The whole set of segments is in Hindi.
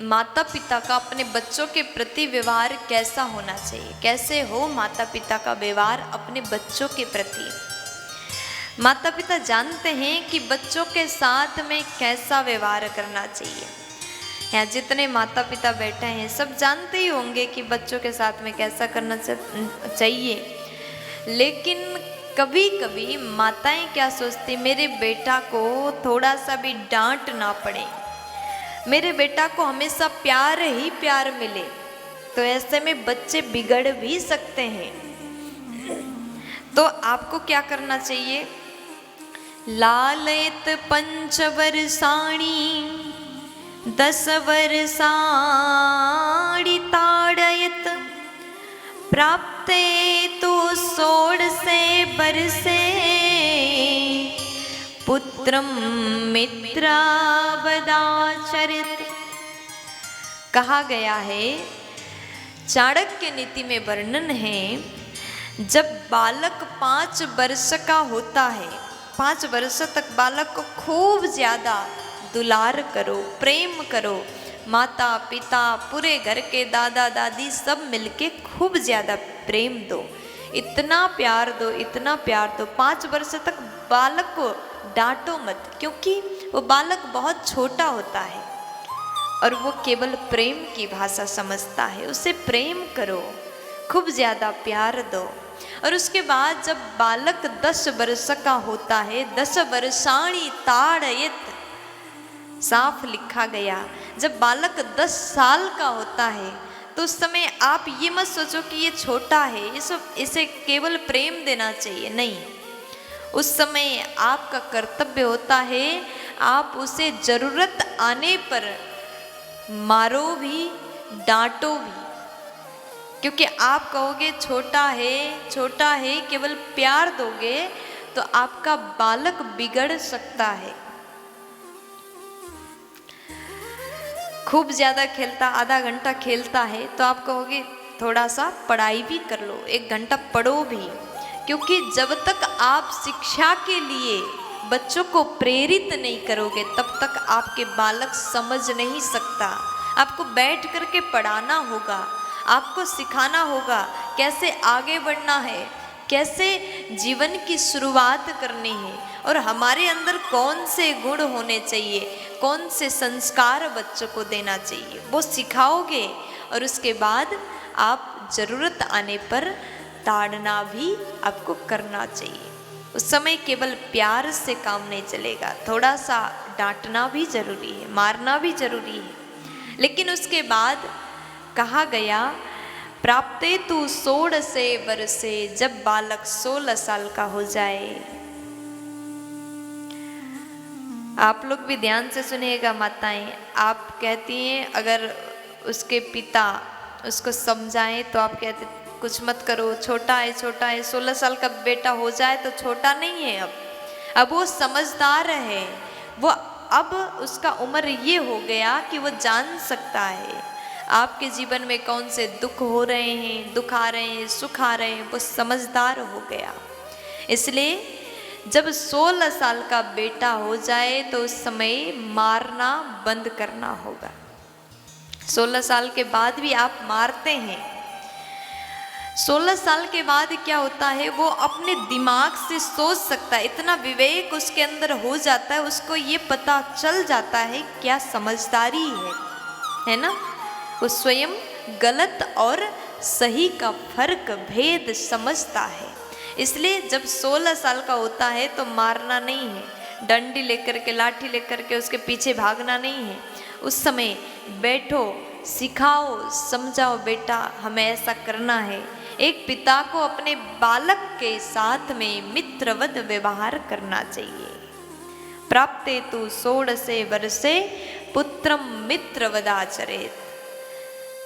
माता पिता का अपने बच्चों के प्रति व्यवहार कैसा होना चाहिए, कैसे हो माता पिता का व्यवहार अपने बच्चों के प्रति। माता पिता जानते हैं कि बच्चों के साथ में कैसा व्यवहार करना चाहिए। यहाँ जितने माता पिता बैठे हैं सब जानते ही होंगे कि बच्चों के साथ में कैसा करना चाहिए। लेकिन कभी कभी माताएं क्या सोचती, मेरे बेटा को थोड़ा सा भी डांट ना पड़े, मेरे बेटा को हमेशा प्यार ही प्यार मिले। तो ऐसे में बच्चे बिगड़ भी सकते हैं। तो आपको क्या करना चाहिए, लालयत 5 वर्षाणि 10 वर्षाणि ताड़यत प्राप्ते तु 16 वर्षे पुत्रम मित्रावदाचरित। कहा गया है, चाणक्य नीति में वर्णन है, जब बालक 5 वर्ष का होता है, 5 वर्ष तक बालक को खूब ज्यादा दुलार करो, प्रेम करो। माता पिता पूरे घर के दादा दादी सब मिलके खूब ज्यादा प्रेम दो, इतना प्यार दो, इतना प्यार दो। 5 वर्ष तक बालक को डांटो मत, क्योंकि वो बालक बहुत छोटा होता है और वो केवल प्रेम की भाषा समझता है। उसे प्रेम करो, खूब ज्यादा प्यार दो। और उसके बाद जब बालक 10 वर्ष का होता है, 10 वर्षाणि ताड़यत, साफ लिखा गया, जब बालक 10 साल का होता है तो उस समय आप ये मत सोचो कि ये छोटा है, इसे केवल प्रेम देना चाहिए, नहीं। उस समय आपका कर्तव्य होता है, आप उसे जरूरत आने पर मारो भी, डांटो भी। क्योंकि आप कहोगे छोटा है, केवल प्यार दोगे तो आपका बालक बिगड़ सकता है। खूब ज्यादा खेलता, आधा घंटा खेलता है तो आप कहोगे थोड़ा सा पढ़ाई भी कर लो, 1 घंटा पढ़ो भी। क्योंकि जब तक आप शिक्षा के लिए बच्चों को प्रेरित नहीं करोगे तब तक आपके बालक समझ नहीं सकता। आपको बैठ करके पढ़ाना होगा, आपको सिखाना होगा कैसे आगे बढ़ना है, कैसे जीवन की शुरुआत करनी है और हमारे अंदर कौन से गुण होने चाहिए, कौन से संस्कार बच्चों को देना चाहिए, वो सिखाओगे। और उसके बाद आप जरूरत आने पर ताड़ना भी आपको करना चाहिए। उस समय केवल प्यार से काम नहीं चलेगा, थोड़ा सा डांटना भी जरूरी है, मारना भी जरूरी है। लेकिन उसके बाद कहा गया, प्राप्ते तु 16 वर्षे, जब बालक 16 साल का हो जाए। आप लोग भी ध्यान से सुनिएगा माताएं। आप कहती हैं अगर उसके पिता उसको समझाएं तो आप कहते कुछ मत करो, छोटा है 16 साल का बेटा हो जाए तो छोटा नहीं है। अब वो समझदार है, वो अब उसका उम्र ये हो गया कि वो जान सकता है आपके जीवन में कौन से दुख हो रहे हैं, दुख आ रहे हैं, सुख आ रहे हैं, वो समझदार हो गया। इसलिए जब 16 साल का बेटा हो जाए तो उस समय मारना बंद करना होगा। 16 साल के बाद भी आप मारते हैं। 16 साल के बाद क्या होता है, वो अपने दिमाग से सोच सकता है, इतना विवेक उसके अंदर हो जाता है, उसको ये पता चल जाता है क्या समझदारी है ना। वो स्वयं गलत और सही का फर्क भेद समझता है। इसलिए जब 16 साल का होता है तो मारना नहीं है, डंडी लेकर के, लाठी लेकर के उसके पीछे भागना नहीं है। उस समय बैठो, सिखाओ, समझाओ, बेटा हमें ऐसा करना है। एक पिता को अपने बालक के साथ में मित्रवत व्यवहार करना चाहिए। प्राप्ते तु 16 वर्षे पुत्रम मित्रवदाचरेत।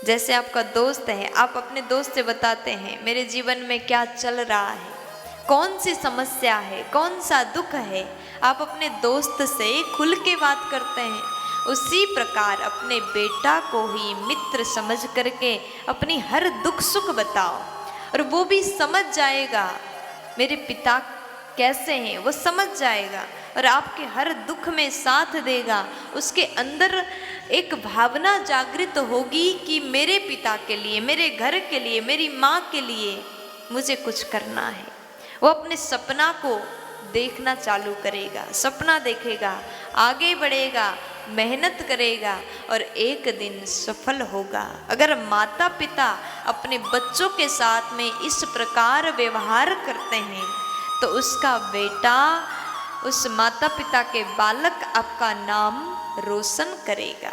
जैसे आपका दोस्त है, आप अपने दोस्त से बताते हैं मेरे जीवन में क्या चल रहा है, कौन सी समस्या है, कौन सा दुख है, आप अपने दोस्त से खुल के बात करते हैं। उसी प्रकार अपने बेटा को ही मित्र समझ करके अपनी हर दुख सुख बताओ और वो भी समझ जाएगा मेरे पिता कैसे हैं, वो समझ जाएगा और आपके हर दुख में साथ देगा। उसके अंदर एक भावना जागृत होगी कि मेरे पिता के लिए, मेरे घर के लिए, मेरी माँ के लिए मुझे कुछ करना है। वो अपने सपना को देखना चालू करेगा, सपना देखेगा, आगे बढ़ेगा, मेहनत करेगा और एक दिन सफल होगा। अगर माता पिता अपने बच्चों के साथ में इस प्रकार व्यवहार करते हैं तो उसका बेटा, उस माता पिता के बालक आपका नाम रोशन करेगा।